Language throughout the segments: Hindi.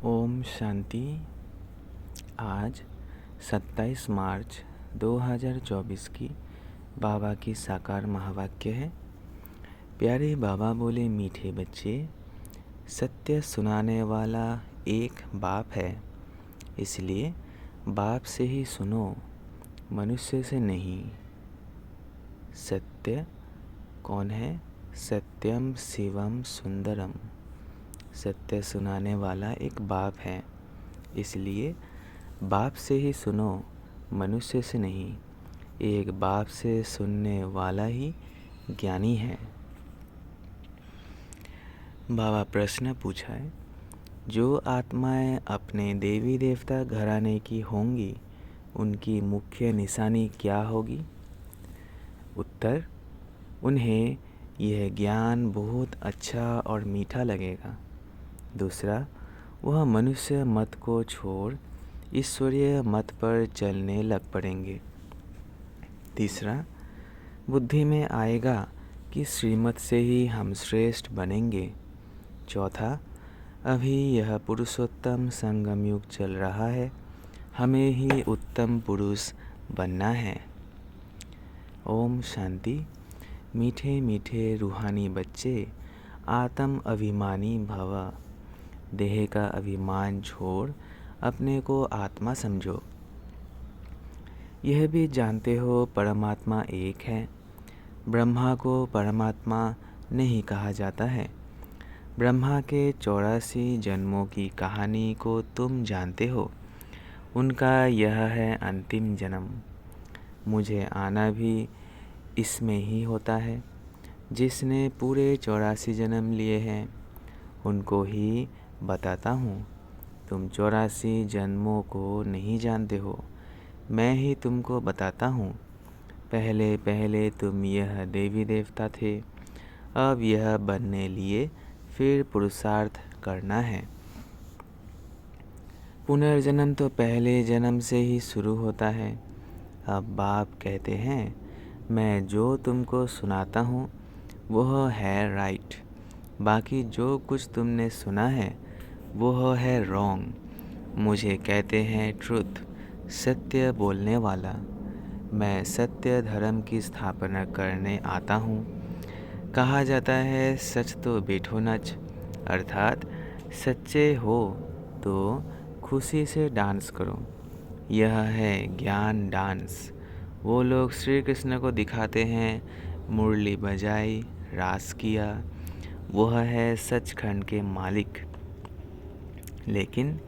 ओम शांति। आज 27 मार्च 2024 की बाबा की साकार महावाक्य है। प्यारे बाबा बोले, मीठे बच्चे, सत्य सुनाने वाला एक बाप है, इसलिए बाप से ही सुनो, मनुष्य से नहीं। सत्य कौन है? सत्यम शिवम सुंदरम। सत्य सुनाने वाला एक बाप है, इसलिए बाप से ही सुनो, मनुष्य से नहीं। एक बाप से सुनने वाला ही ज्ञानी है। बाबा प्रश्न पूछा है, जो आत्माएं अपने देवी देवता घराने की होंगी, उनकी मुख्य निशानी क्या होगी? उत्तर, उन्हें यह ज्ञान बहुत अच्छा और मीठा लगेगा। दूसरा, वह मनुष्य मत को छोड़ ईश्वरीय मत पर चलने लग पड़ेंगे। तीसरा, बुद्धि में आएगा कि श्रीमत से ही हम श्रेष्ठ बनेंगे। चौथा, अभी यह पुरुषोत्तम संगम युग चल रहा है, हमें ही उत्तम पुरुष बनना है। ओम शांति। मीठे मीठे रूहानी बच्चे, आत्म अभिमानी भव। देह का अभिमान छोड़ अपने को आत्मा समझो। यह भी जानते हो परमात्मा एक है। ब्रह्मा को परमात्मा नहीं कहा जाता है। ब्रह्मा के 84 जन्मों की कहानी को तुम जानते हो। उनका यह है अंतिम जन्म। मुझे आना भी इसमें ही होता है। जिसने पूरे 84 जन्म लिए हैं, उनको ही बताता हूँ। तुम 84 जन्मों को नहीं जानते हो, मैं ही तुमको बताता हूँ। पहले पहले तुम यह देवी देवता थे, अब यह बनने लिए फिर पुरुषार्थ करना है। पुनर्जन्म तो पहले जन्म से ही शुरू होता है। अब बाप कहते हैं, मैं जो तुमको सुनाता हूँ वह है राइट, बाकी जो कुछ तुमने सुना है वह है रॉन्ग। मुझे कहते हैं ट्रुथ, सत्य बोलने वाला। मैं सत्य धर्म की स्थापना करने आता हूँ। कहा जाता है सच तो बैठो नच, अर्थात सच्चे हो तो खुशी से डांस करो। यह है ज्ञान डांस। वो लोग श्री कृष्ण को दिखाते हैं, मुरली बजाई, रास किया, वह है सचखंड के मालिक। लेकिन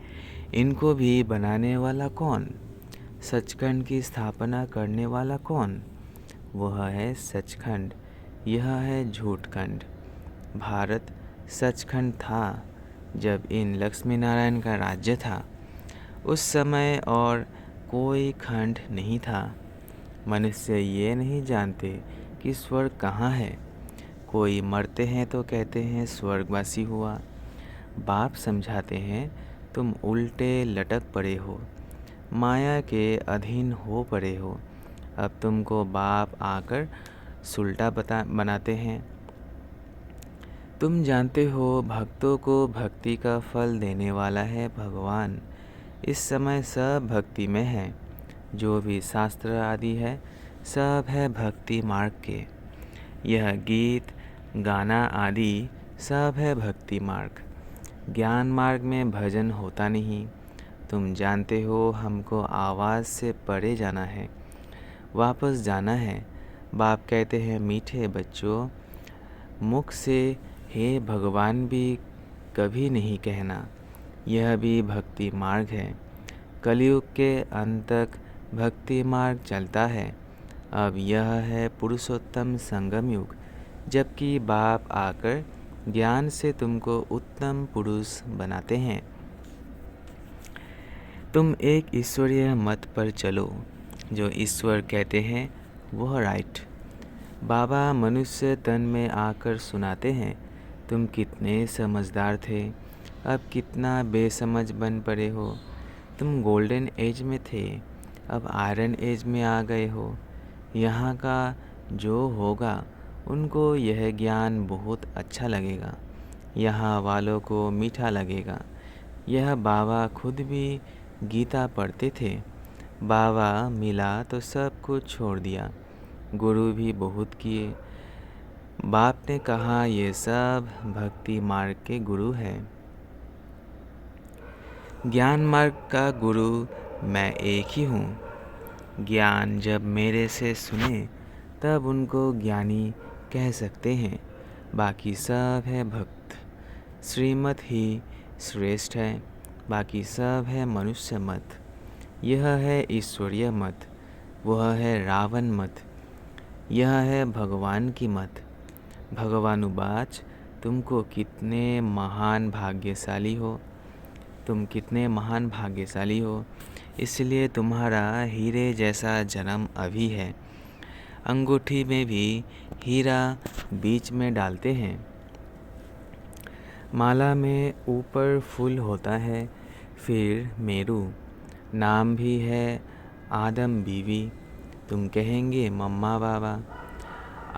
इनको भी बनाने वाला कौन? सचखंड की स्थापना करने वाला कौन? वह है सचखंड, यह है झूठखंड। भारत सचखंड था जब इन लक्ष्मी नारायण का राज्य था। उस समय और कोई खंड नहीं था। मनुष्य ये नहीं जानते कि स्वर्ग कहाँ है। कोई मरते हैं तो कहते हैं स्वर्गवासी हुआ। बाप समझाते हैं, तुम उल्टे लटक पड़े हो, माया के अधीन हो पड़े हो। अब तुमको बाप आकर सुलटा बनाते हैं। तुम जानते हो भक्तों को भक्ति का फल देने वाला है भगवान। इस समय सब भक्ति में है। जो भी शास्त्र आदि है सब है भक्ति मार्ग के। यह गीत गाना आदि सब है भक्ति मार्ग। ज्ञान मार्ग में भजन होता नहीं। तुम जानते हो हमको आवाज़ से परे जाना है, वापस जाना है। बाप कहते हैं, मीठे बच्चों, मुख से हे भगवान भी कभी नहीं कहना। यह भी भक्ति मार्ग है। कलयुग के अंत तक भक्ति मार्ग चलता है। अब यह है पुरुषोत्तम संगम युग, जबकि बाप आकर ज्ञान से तुमको उत्तम पुरुष बनाते हैं। तुम एक ईश्वरीय मत पर चलो। जो ईश्वर कहते हैं वह राइट। बाबा मनुष्य तन में आकर सुनाते हैं, तुम कितने समझदार थे, अब कितना बेसमझ बन पड़े हो। तुम गोल्डन एज में थे, अब आयरन एज में आ गए हो। यहाँ का जो होगा उनको यह ज्ञान बहुत अच्छा लगेगा। यहाँ वालों को मीठा लगेगा। यह बाबा खुद भी गीता पढ़ते थे। बाबा मिला तो सब कुछ छोड़ दिया। गुरु भी बहुत किए। बाप ने कहा ये सब भक्ति मार्ग के गुरु हैं। ज्ञान मार्ग का गुरु मैं एक ही हूँ। ज्ञान जब मेरे से सुने तब उनको ज्ञानी कह सकते हैं। बाकी सब है भक्त। श्रीमत ही श्रेष्ठ है, बाकी सब है मनुष्य मत। यह है ईश्वरीय मत, वह है रावण मत, यह है भगवान की मत। भगवानुवाच तुमको कितने महान भाग्यशाली हो, तुम कितने महान भाग्यशाली हो, इसलिए तुम्हारा हीरे जैसा जन्म अभी है। अंगूठी में भी हीरा बीच में डालते हैं। माला में ऊपर फूल होता है, फिर मेरू। नाम भी है आदम बीवी, तुम कहेंगे मम्मा बाबा।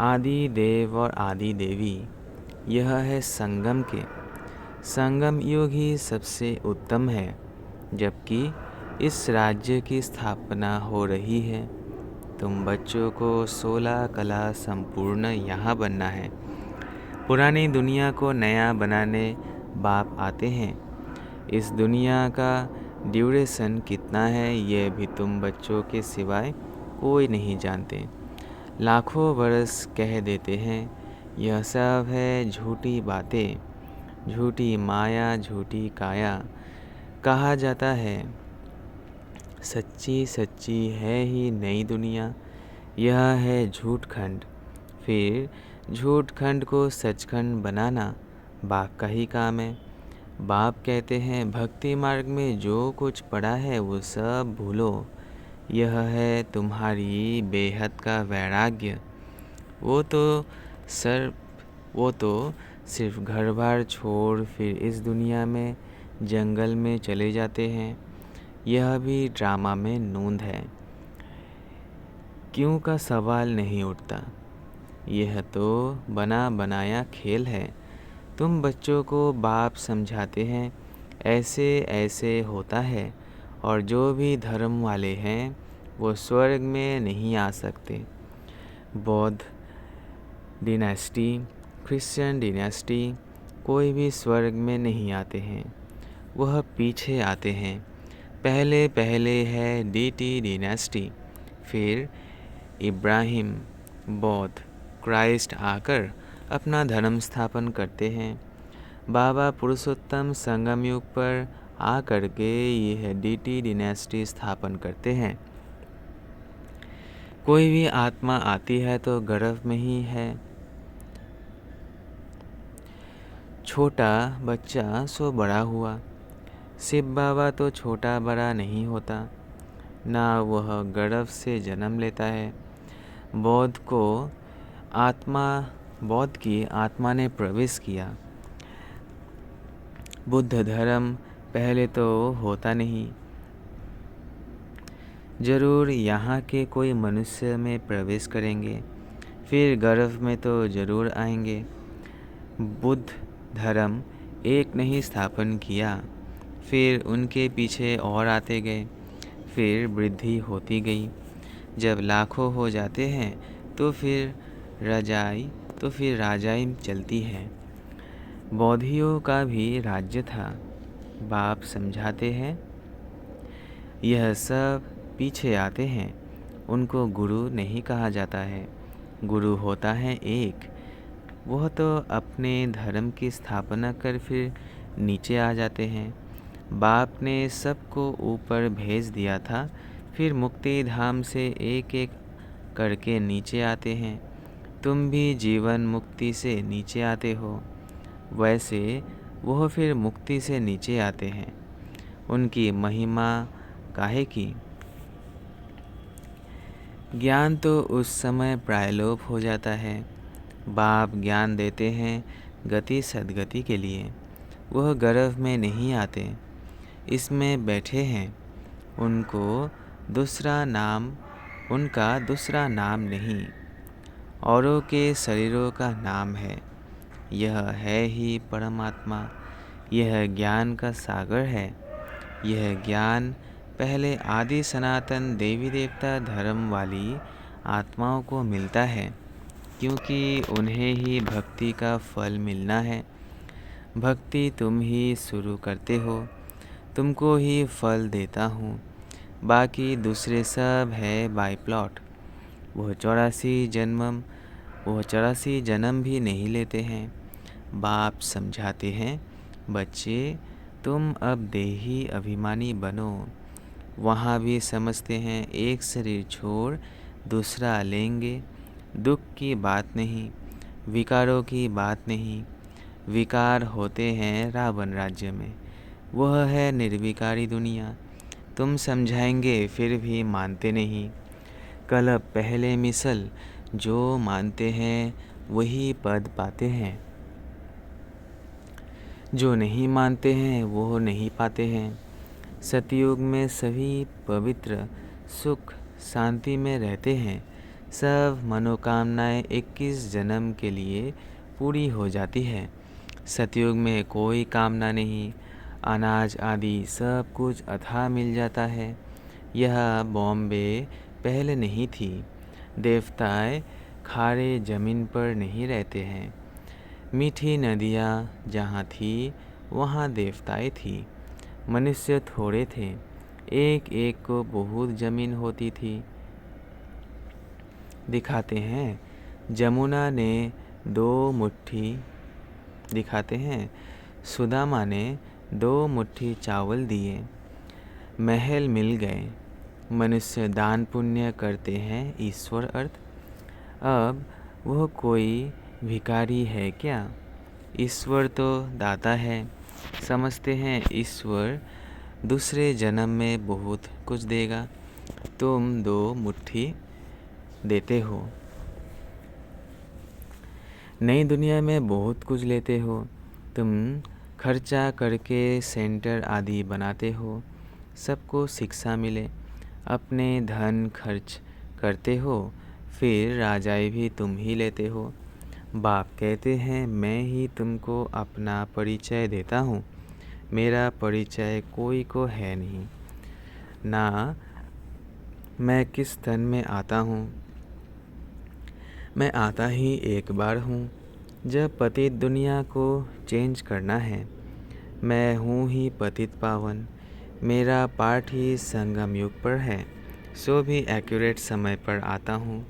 आदि देव और आदि देवी, यह है संगम के। संगम युग ही सबसे उत्तम है, जबकि इस राज्य की स्थापना हो रही है। तुम बच्चों को 16 कला संपूर्ण यहाँ बनना है। पुरानी दुनिया को नया बनाने बाप आते हैं। इस दुनिया का ड्यूरेशन कितना है ये भी तुम बच्चों के सिवाय कोई नहीं जानते। लाखों वर्ष कह देते हैं। यह सब है झूठी बातें, झूठी माया, झूठी काया। कहा जाता है सच्ची सच्ची है ही नई दुनिया। यह है झूठ खंड। फिर झूठ खंड को सचखंड बनाना बाप का ही काम है। बाप कहते हैं भक्ति मार्ग में जो कुछ पड़ा है वो सब भूलो। यह है तुम्हारी बेहद का वैराग्य। वो तो सिर्फ घर बार छोड़ फिर इस दुनिया में जंगल में चले जाते हैं। यह भी ड्रामा में नूंद है। क्यों का सवाल नहीं उठता। यह तो बना बनाया खेल है। तुम बच्चों को बाप समझाते हैं ऐसे ऐसे होता है, और जो भी धर्म वाले हैं वो स्वर्ग में नहीं आ सकते। बौद्ध डिनेस्टी, क्रिश्चियन डिनेस्टी, कोई भी स्वर्ग में नहीं आते हैं, वह पीछे आते हैं। पहले पहले है डीटी डिनेस्टी, फिर इब्राहिम, बौद्ध, क्राइस्ट आकर अपना धर्म स्थापन करते हैं। बाबा पुरुषोत्तम संगम युग पर आकर के यह डीटी डिनेस्टी स्थापन करते हैं। कोई भी आत्मा आती है तो गर्भ में ही है। छोटा बच्चा सो बड़ा हुआ। शिव बाबा तो छोटा बड़ा नहीं होता, ना वह गर्भ से जन्म लेता है। बौद्ध की आत्मा ने प्रवेश किया। बुद्ध धर्म पहले तो होता नहीं। जरूर यहाँ के कोई मनुष्य में प्रवेश करेंगे, फिर गर्भ में तो जरूर आएंगे। बुद्ध धर्म एक नहीं स्थापन किया, फिर उनके पीछे और आते गए, फिर वृद्धि होती गई। जब लाखों हो जाते हैं तो फिर राजाई चलती है। बौद्धियों का भी राज्य था। बाप समझाते हैं यह सब पीछे आते हैं, उनको गुरु नहीं कहा जाता है। गुरु होता है एक, वह तो अपने धर्म की स्थापना कर फिर नीचे आ जाते हैं। बाप ने सबको ऊपर भेज दिया था, फिर मुक्ति धाम से एक एक करके नीचे आते हैं। तुम भी जीवन मुक्ति से नीचे आते हो, वैसे वह फिर मुक्ति से नीचे आते हैं। उनकी महिमा काहे की। ज्ञान तो उस समय प्रायलोप हो जाता है। बाप ज्ञान देते हैं गति सद्गति के लिए। वह गर्भ में नहीं आते, इसमें बैठे हैं। उनका दूसरा नाम नहीं, औरों के शरीरों का नाम है। यह है ही परमात्मा। यह ज्ञान का सागर है। यह ज्ञान पहले आदि सनातन देवी देवता धर्म वाली आत्माओं को मिलता है, क्योंकि उन्हें ही भक्ति का फल मिलना है। भक्ति तुम ही शुरू करते हो, तुमको ही फल देता हूँ, बाकी दूसरे सब है बाय प्लॉट। वह 84 जन्म भी नहीं लेते हैं। बाप समझाते हैं, बच्चे तुम अब देही अभिमानी बनो। वहाँ भी समझते हैं एक शरीर छोड़ दूसरा लेंगे। दुख की बात नहीं, विकारों की बात नहीं। विकार होते हैं रावण राज्य में, वह है निर्विकारी दुनिया। तुम समझाएंगे फिर भी मानते नहीं। कल पहले मिसल जो मानते हैं वही पद पाते हैं, जो नहीं मानते हैं वो नहीं पाते हैं। सतयुग में सभी पवित्र सुख शांति में रहते हैं। सब मनोकामनाएं 21 जन्म के लिए पूरी हो जाती है। सतयुग में कोई कामना नहीं, अनाज आदि सब कुछ अथाह मिल जाता है। यह बॉम्बे पहले नहीं थी। देवताएं खारे जमीन पर नहीं रहते हैं। मीठी नदियाँ जहाँ थी वहाँ देवताएं थी। मनुष्य थोड़े थे, एक एक को बहुत जमीन होती थी। दिखाते हैं जमुना ने 2 मुट्ठी दिखाते हैं सुदामा ने 2 मुट्ठी चावल दिए, महल मिल गए। मनुष्य दान पुण्य करते हैं ईश्वर अर्थ। अब वह कोई भिखारी है क्या? ईश्वर तो दाता है। समझते हैं ईश्वर दूसरे जन्म में बहुत कुछ देगा। तुम 2 मुट्ठी देते हो, नई दुनिया में बहुत कुछ लेते हो। तुम खर्चा करके सेंटर आदि बनाते हो, सबको शिक्षा मिले। अपने धन खर्च करते हो, फिर राजाई भी तुम ही लेते हो। बाप कहते हैं मैं ही तुमको अपना परिचय देता हूँ। मेरा परिचय कोई को है नहीं, ना मैं किस तन में आता हूँ। मैं आता ही एक बार हूँ, जब पतित दुनिया को चेंज करना है। मैं हूँ ही पतित पावन। मेरा पाठ ही संगम युग पर है, सो भी एक्यूरेट समय पर आता हूँ।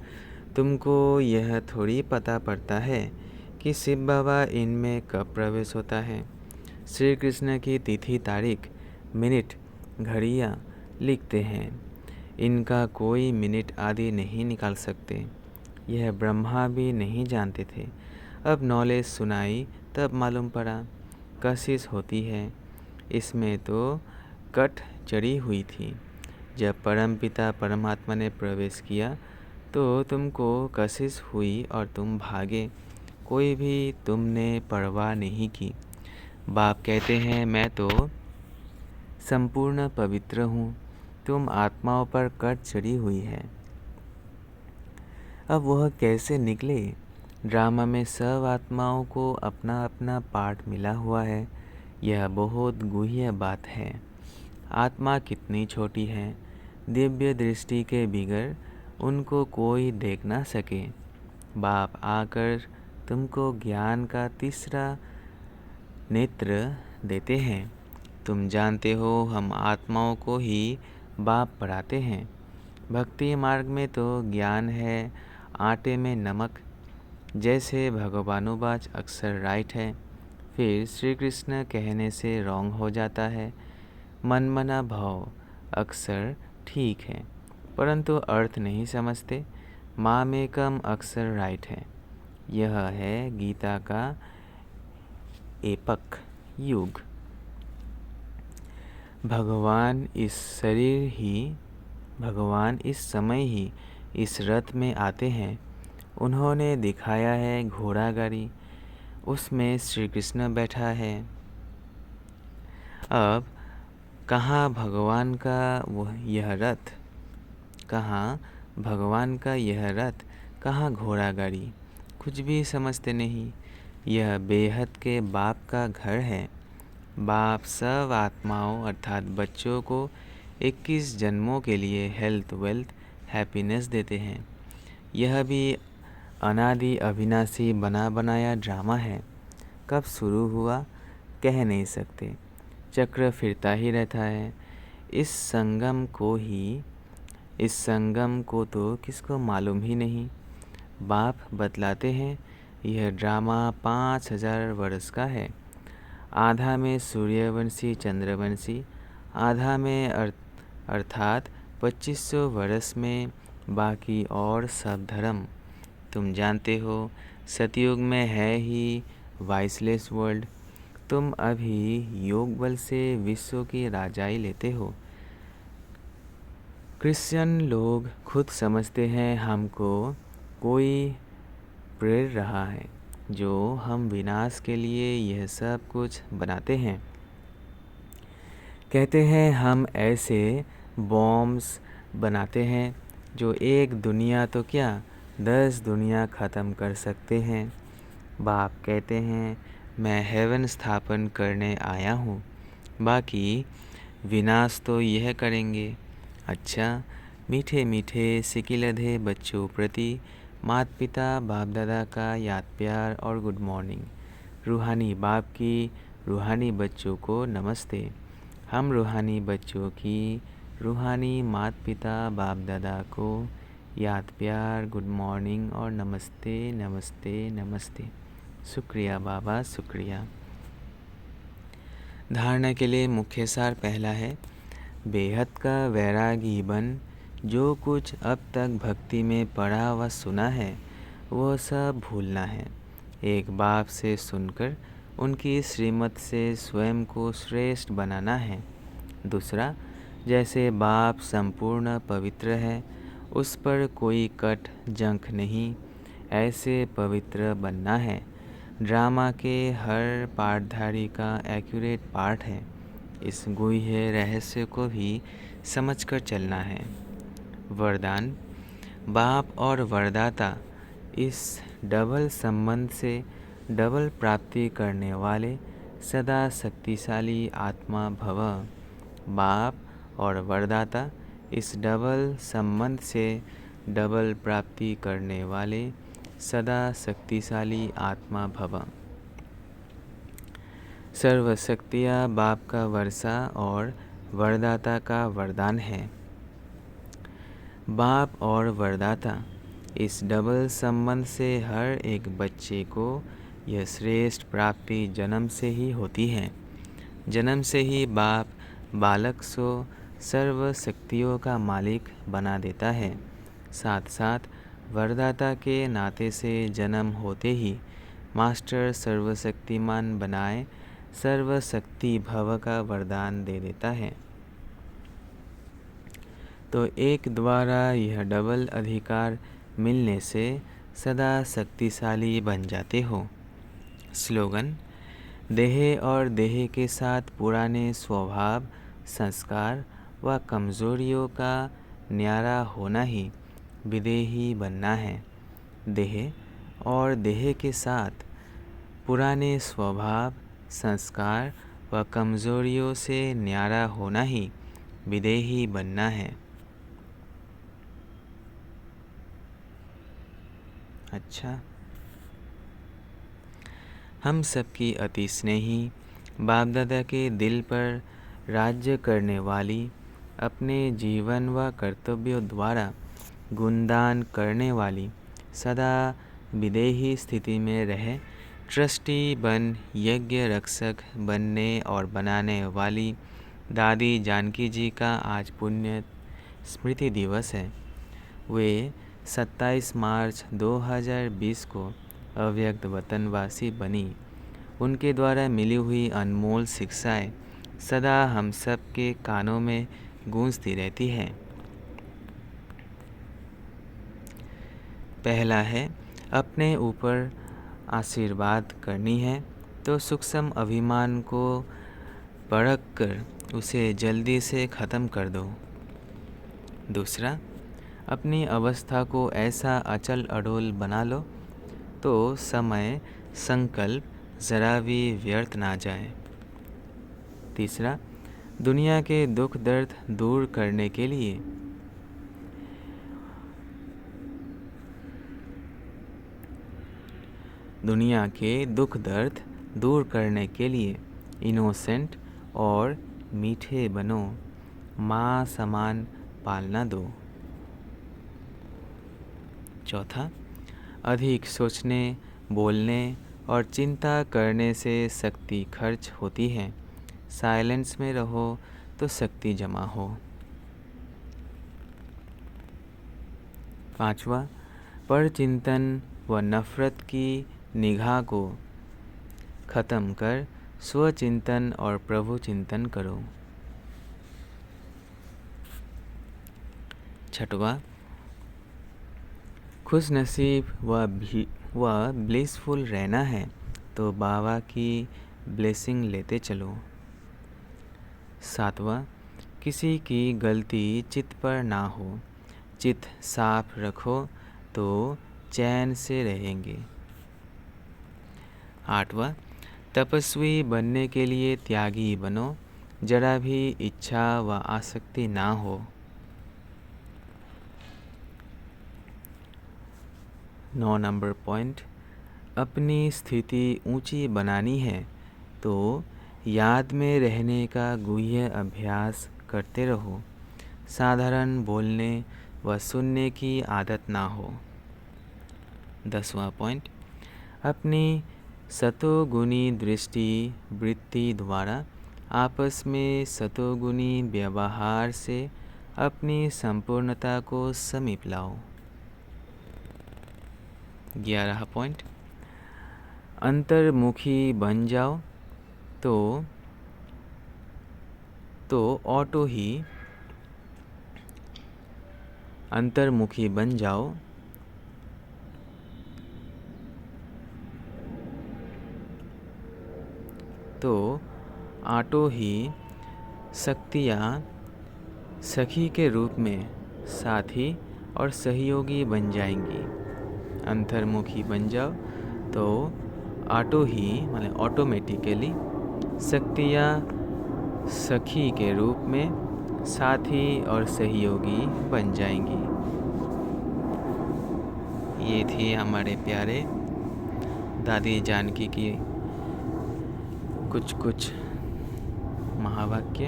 तुमको यह थोड़ी पता पड़ता है कि शिव बाबा इनमें कब प्रवेश होता है। श्री कृष्ण की तिथि तारीख मिनट घड़ियाँ लिखते हैं, इनका कोई मिनट आदि नहीं निकाल सकते। यह ब्रह्मा भी नहीं जानते थे। अब नॉलेज सुनाई तब मालूम पड़ा। कशिश होती है, इसमें तो कट चढ़ी हुई थी। जब परमपिता परमात्मा ने प्रवेश किया तो तुमको कशिश हुई और तुम भागे। कोई भी तुमने परवाह नहीं की। बाप कहते हैं मैं तो संपूर्ण पवित्र हूँ, तुम आत्माओं पर कट चढ़ी हुई है। अब वह कैसे निकले? ड्रामा में सब आत्माओं को अपना अपना पार्ट मिला हुआ है। यह बहुत गुह्य बात है। आत्मा कितनी छोटी है, दिव्य दृष्टि के बिगर उनको कोई देख ना सके। बाप आकर तुमको ज्ञान का तीसरा नेत्र देते हैं। तुम जानते हो हम आत्माओं को ही बाप पढ़ाते हैं। भक्ति मार्ग में तो ज्ञान है आटे में नमक। जैसे भगवानुवाच अक्सर राइट है, फिर श्री कृष्ण कहने से रॉन्ग हो जाता है। मनमना भाव अक्सर ठीक है, परंतु अर्थ नहीं समझते। मामेकम अक्सर राइट है। यह है गीता का एपक युग। भगवान इस समय ही इस रथ में आते हैं। उन्होंने दिखाया है घोड़ा गाड़ी, उसमें श्री कृष्ण बैठा है। अब कहाँ भगवान का यह रथ, कहाँ भगवान का यह रथ, कहाँ घोड़ा गाड़ी, कुछ भी समझते नहीं। यह बेहद के बाप का घर है। बाप सब आत्माओं अर्थात बच्चों को 21 जन्मों के लिए हेल्थ, वेल्थ, हैप्पीनेस देते हैं। यह भी अनादि अविनाशी बना बनाया ड्रामा है। कब शुरू हुआ कह नहीं सकते, चक्र फिरता ही रहता है। इस संगम को तो किसको मालूम ही नहीं। बाप बतलाते हैं यह ड्रामा 5000 वर्ष का है। आधा में सूर्यवंशी चंद्रवंशी, आधा में अर्थात 2500 वर्ष में बाकी और सब धर्म। तुम जानते हो सतयुग में है ही वाइसलेस वर्ल्ड। तुम अभी योग बल से विश्व की राजाई लेते हो। क्रिश्चियन लोग खुद समझते हैं हमको कोई प्रेर रहा है, जो हम विनाश के लिए यह सब कुछ बनाते हैं। कहते हैं हम ऐसे बॉम्ब्स बनाते हैं जो एक दुनिया तो क्या 10 दुनिया ख़त्म कर सकते हैं। बाप कहते हैं मैं हेवन स्थापन करने आया हूँ, बाकी विनाश तो यह करेंगे। अच्छा, मीठे मीठे सिकिलधे बच्चों प्रति माता पिता बाप दादा का याद प्यार और गुड मॉर्निंग। रूहानी बाप की रूहानी बच्चों को नमस्ते। हम रूहानी बच्चों की रूहानी माता पिता बाप दादा को याद प्यार गुड मॉर्निंग और नमस्ते नमस्ते नमस्ते। शुक्रिया बाबा, शुक्रिया। धारणा के लिए मुख्य सार पहला है, बेहद का वैरागी बन। जो कुछ अब तक भक्ति में पढ़ा व सुना है वह सब भूलना है। एक बाप से सुनकर उनकी श्रीमत से स्वयं को श्रेष्ठ बनाना है। दूसरा, जैसे बाप संपूर्ण पवित्र है, उस पर कोई कट जंख नहीं, ऐसे पवित्र बनना है। ड्रामा के हर पाठधारी का एक्यूरेट पाठ है। इस गुह्य रहस्य को भी समझकर चलना है। वरदान, बाप और वरदाता इस डबल संबंध से डबल प्राप्ति करने वाले सदा शक्तिशाली आत्मा भव। बाप और वरदाता इस डबल संबंध से डबल प्राप्ति करने वाले सदा शक्तिशाली आत्मा भव। सर्वशक्तियाँ बाप का वर्षा और वरदाता का वरदान है। बाप और वरदाता इस डबल संबंध से हर एक बच्चे को यह श्रेष्ठ प्राप्ति जन्म से ही होती है। जन्म से ही बाप बालक को सर्व शक्तियों का मालिक बना देता है। साथ साथ वरदाता के नाते से जन्म होते ही मास्टर सर्वशक्तिमान बनाए सर्वशक्ति भव का वरदान दे देता है। तो एक द्वारा यह डबल अधिकार मिलने से सदा शक्तिशाली बन जाते हो। स्लोगन, देह और देह के साथ पुराने स्वभाव, संस्कार व कमजोरियों का न्यारा होना ही विदेही बनना है। देह और देह के साथ पुराने स्वभाव, संस्कार व कमजोरियों से न्यारा होना ही विदेही बनना है। अच्छा, हम सबकी अति स्नेही बाप दादा के दिल पर राज्य करने वाली, अपने जीवन व कर्तव्यों द्वारा गुणदान करने वाली, सदा विदेही स्थिति में रहे ट्रस्टी बन यज्ञ रक्षक बनने और बनाने वाली दादी जानकी जी का आज पुण्य स्मृति दिवस है। वे 27 मार्च 2020 को अव्यक्त वतनवासी बनी। उनके द्वारा मिली हुई अनमोल शिक्षाएं सदा हम सब के कानों में गूंजती रहती हैं। पहला है, अपने ऊपर आशीर्वाद करनी है तो सूक्ष्म अभिमान को परख कर उसे जल्दी से ख़त्म कर दो। दूसरा, अपनी अवस्था को ऐसा अचल अडोल बना लो तो समय संकल्प जरा भी व्यर्थ ना जाए। तीसरा, दुनिया के दुख दर्द दूर करने के लिए इनोसेंट और मीठे बनो, माँ समान पालना दो। चौथा, अधिक सोचने, बोलने और चिंता करने से शक्ति खर्च होती है। साइलेंस में रहो तो शक्ति जमा हो। पांचवा, पर चिंतन व नफरत की निगाह को खत्म कर स्वचिंतन और प्रभु चिंतन करो। छठवा, खुश नसीब व ब्लिसफुल रहना है तो बाबा की ब्लेसिंग लेते चलो। सातवां, किसी की गलती चित्त पर ना हो, चित्त साफ रखो तो चैन से रहेंगे। आठवां, तपस्वी बनने के लिए त्यागी बनो, जरा भी इच्छा व आसक्ति ना हो। 9 नंबर पॉइंट, अपनी स्थिति ऊंची बनानी है तो याद में रहने का गुह्य अभ्यास करते रहो। साधारण बोलने व सुनने की आदत ना हो। 10वां पॉइंट, अपनी सतोगुणी दृष्टि वृत्ति द्वारा आपस में सतोगुणी व्यवहार से अपनी संपूर्णता को समीप लाओ। 11 पॉइंट, अंतर्मुखी बन जाओ तो ऑटो ही अंतर्मुखी बन जाओ तो ऑटो ही शक्तियाँ सखी के रूप में साथी और सहयोगी बन जाएंगी। अंतर्मुखी बन जाओ तो ऑटो ही मतलब ऑटोमेटिकली शक्तियाँ सखी के रूप में साथी और सहयोगी बन जाएंगी। ये थी हमारे प्यारे दादी जानकी की कुछ महावाक्य।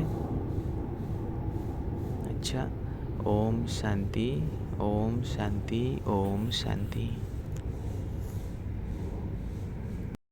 अच्छा, ओम शांति, ओम शांति, ओम शांति।